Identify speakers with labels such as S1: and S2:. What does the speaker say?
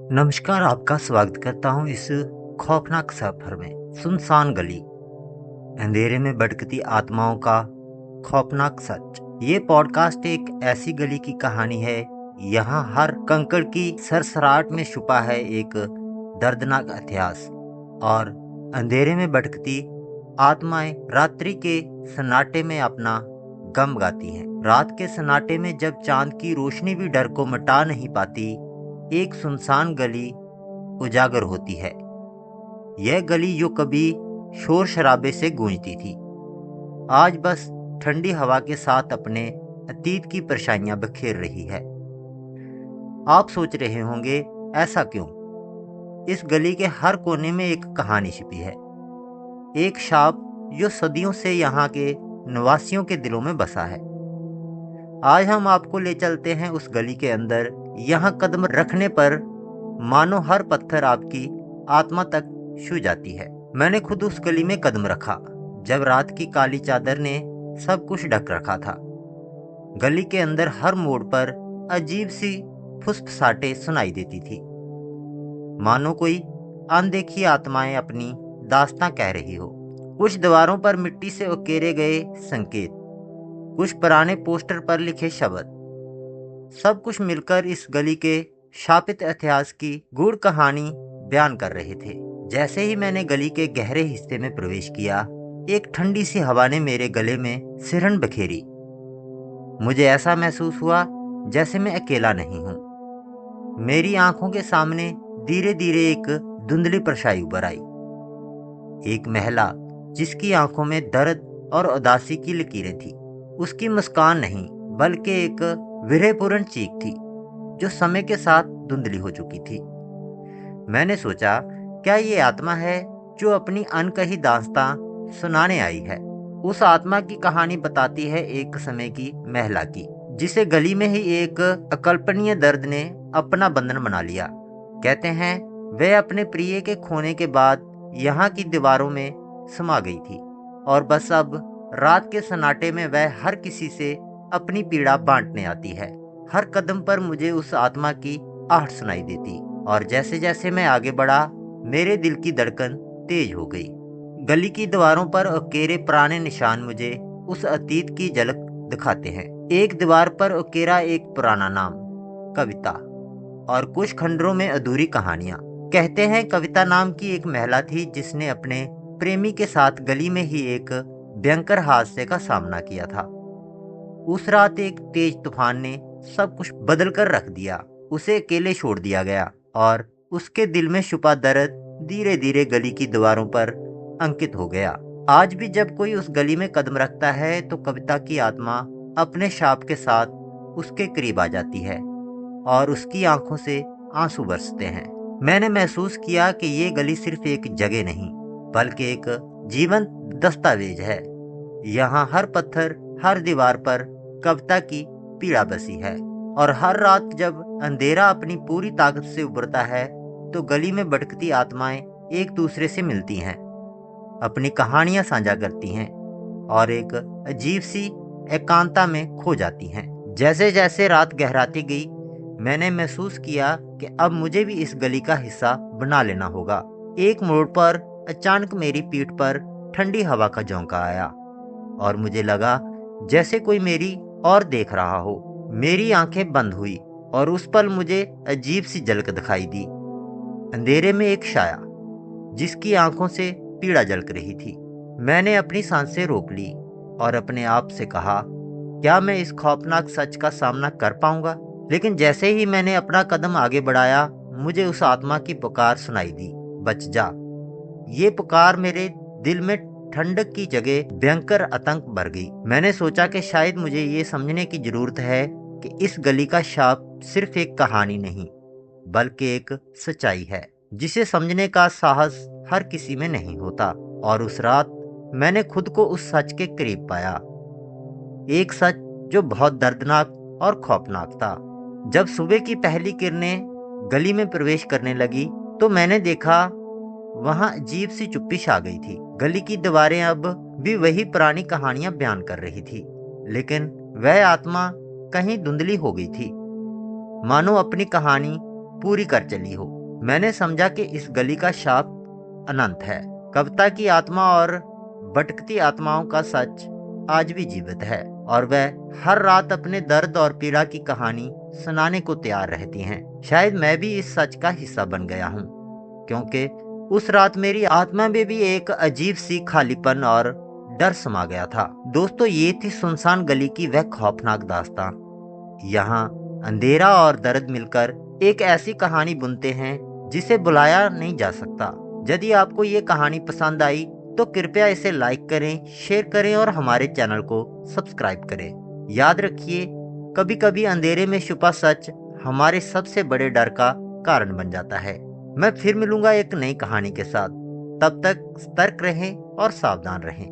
S1: नमस्कार, आपका स्वागत करता हूँ इस खौफनाक सफर में। सुनसान गली, अंधेरे में भटकती आत्माओं का खौफनाक सच। ये पॉडकास्ट एक ऐसी गली की कहानी है। यहाँ हर कंकड़ की सरसराहट में छुपा है एक दर्दनाक इतिहास। और अंधेरे में भटकती आत्माएं रात्रि के सन्नाटे में अपना गम गाती हैं। रात के सन्नाटे में जब चांद की रोशनी भी डर को मिटा नहीं पाती, एक सुनसान गली उजागर होती है। यह गली जो कभी शोर शराबे से गूंजती थी, आज बस ठंडी हवा के साथ अपने अतीत की परछाइयां बिखेर रही है। आप सोच रहे होंगे, ऐसा क्यों? इस गली के हर कोने में एक कहानी छिपी है, एक शाप जो सदियों से यहाँ के निवासियों के दिलों में बसा है। आज हम आपको ले चलते हैं उस गली के अंदर। यहाँ कदम रखने पर मानो हर पत्थर आपकी आत्मा तक छू जाती है। मैंने खुद उस गली में कदम रखा जब रात की काली चादर ने सब कुछ ढक रखा था। गली के अंदर हर मोड़ पर अजीब सी फुसफुसाहटें सुनाई देती थी, मानो कोई अनदेखी आत्माएं अपनी दास्तां कह रही हो। कुछ दीवारों पर मिट्टी से उकेरे गए संकेत, कुछ पुराने पोस्टर पर लिखे शब्द, सब कुछ मिलकर इस गली के शापित इतिहास की गूढ़ कहानी बयान कर रहे थे। जैसे ही मैंने गली के गहरे हिस्से में प्रवेश किया, एक ठंडी सी हवा ने मेरे गले में सिरहन बखेरी। मुझे ऐसा महसूस हुआ जैसे मैं अकेला नहीं हूँ। मेरी आंखों के सामने धीरे धीरे एक धुंधली परछाई उभर आई। एक महिला जिसकी आंखों में दर्द और उदासी की लकीरें थी। उसकी मुस्कान नहीं, बल्कि एक विरहपूर्ण चीख थी जो समय के साथ धुंधली हो चुकी थी। मैंने सोचा, क्या ये आत्मा है जो अपनी अनकही दास्तां सुनाने आई है? उस आत्मा की कहानी बताती है एक समय की महिला की, जिसे गली में ही एक अकल्पनीय दर्द ने अपना बंधन बना लिया। कहते हैं वह अपने प्रिय के खोने के बाद यहाँ की दीवारों में समा गई थी, और बस अब रात के सन्नाटे में वह हर किसी से अपनी पीड़ा बांटने आती है। हर कदम पर मुझे उस आत्मा की आहट सुनाई देती, और जैसे जैसे मैं आगे बढ़ा, मेरे दिल की धड़कन तेज हो गई। गली की दीवारों पर उकेरे पुराने निशान मुझे उस अतीत की झलक दिखाते हैं। एक दीवार पर उकेरा एक पुराना नाम, कविता, और कुछ खंडरों में अधूरी कहानियां। कहते हैं कविता नाम की एक महिला थी जिसने अपने प्रेमी के साथ गली में ही एक भयंकर हादसे का सामना किया था। उस रात एक तेज तूफान ने सब कुछ बदल कर रख दिया। उसे अकेले छोड़ दिया गया, और उसके दिल में छुपा दर्द धीरे धीरे गली की दीवारों पर अंकित हो गया। आज भी जब कोई उस गली में कदम रखता है तो कविता की आत्मा अपने शाप के साथ उसके करीब आ जाती है, और उसकी आंखों से आंसू बरसते हैं। मैंने महसूस किया कि ये गली सिर्फ एक जगह नहीं, बल्कि एक जीवंत दस्तावेज है। यहाँ हर पत्थर, हर दीवार पर कविता की पीड़ा बसी है, और हर रात जब अंधेरा अपनी पूरी ताकत से उभरता है तो गली में भटकती आत्माएं एक दूसरे से मिलती हैं, अपनी कहानियां साझा करती हैं, और एक अजीब सी एकांता में खो जाती हैं। जैसे जैसे रात गहराती गई, मैंने महसूस किया कि अब मुझे भी इस गली का हिस्सा बना लेना होगा। एक मोड़ पर अचानक मेरी पीठ पर ठंडी हवा का झोंका आया, और मुझे लगा जैसे कोई मेरी और देख रहा हो। मेरी आंखें बंद हुई, और उस पल मुझे अजीब सी झलक दिखाई दी। अंधेरे में एक साया जिसकी आंखों से पीड़ा झलक रही थी। मैंने अपनी सांसें रोक ली और अपने आप से कहा, क्या मैं इस खौफनाक सच का सामना कर पाऊंगा? लेकिन जैसे ही मैंने अपना कदम आगे बढ़ाया, मुझे उस आत्मा की पुकार सुनाई दी, बच जा। ये पुकार मेरे दिल में ठंडक की जगह भयंकर आतंक भर गई। मैंने सोचा कि शायद मुझे ये समझने की जरूरत है कि इस गली का शाप सिर्फ एक कहानी नहीं, बल्कि एक सच्चाई है जिसे समझने का साहस हर किसी में नहीं होता। और उस रात मैंने खुद को उस सच के करीब पाया, एक सच जो बहुत दर्दनाक और खौफनाक था। जब सुबह की पहली किरणें गली में प्रवेश करने लगी तो मैंने देखा वहां अजीब सी चुप्पी छा गई थी। गली की दीवारें अब भी वही पुरानी कहानियां बयान कर रही थी, लेकिन वह आत्मा कहीं धुंधली हो गई थी, मानो अपनी कहानी पूरी कर चली हो। मैंने समझा कि इस गली का शाप अनंत है। कविता की आत्मा और भटकती आत्माओं का सच आज भी जीवित है और वह हर रात अपने दर्द और पीड़ा की कहानी सुनाने को तैयार रहती हैं। शायद मैं भी इस सच का हिस्सा बन गया हूँ, क्योंकि उस रात मेरी आत्मा में भी एक अजीब सी खालीपन और डर समा गया था। दोस्तों, ये थी सुनसान गली की वह खौफनाक दास्तां। यहाँ अंधेरा और दर्द मिलकर एक ऐसी कहानी बुनते हैं जिसे बुलाया नहीं जा सकता। यदि आपको ये कहानी पसंद आई तो कृपया इसे लाइक करें, शेयर करें और हमारे चैनल को सब्सक्राइब करें। याद रखिए, कभी कभी अंधेरे में छुपा सच हमारे सबसे बड़े डर का कारण बन जाता है। मैं फिर मिलूंगा एक नई कहानी के साथ। तब तक सतर्क रहें और सावधान रहें।